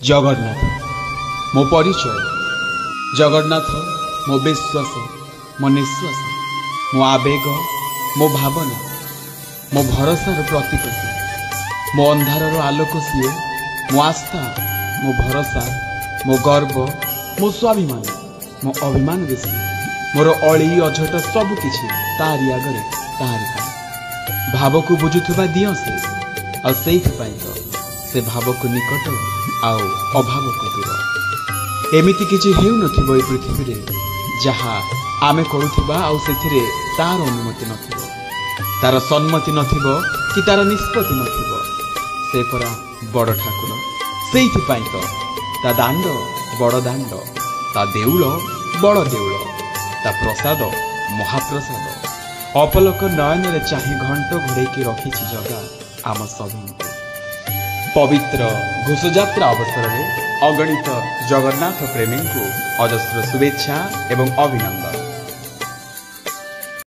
जगन्नाथ मो परिचय। जगन्नाथ मो विश्वास, मो निश्वास, मो आवेग, मो भावना, मो भरोसार प्रतीक सी, मो अंधार आलोक सी, मो आस्था, मो भरोसा, मो गर्व, मो स्वाभिमान, मो अभिमान बेसी, मोर अली अझट सबकिछि तारी आगरे तारी पाई। भाव को बुझुवा दियो से से भाव को निकट आउ अभाव को दूर। एमिति किछि हेउ नथिबो ए पृथ्वी रे जहा आमे करूथिबा आउ सेथिरे तार अनुमति नथिबो, तार सम्मति नथिबो कि तार निष्पत्ति नथिबो। से परा बड़ ठाकुर, सेइथि पई तो ता दांड बड़ दांड, ता देउल बड़ देउल, ता प्रसाद महाप्रसाद। अपलक नयन रे चाहि घंट घोड़ेकी रखिछि जगा आम सबको। पवित्र घोषयात्रा अवसर में अगणित जगन्नाथ प्रेमी को अजस्र शुभेच्छा एवं अभिनंदन।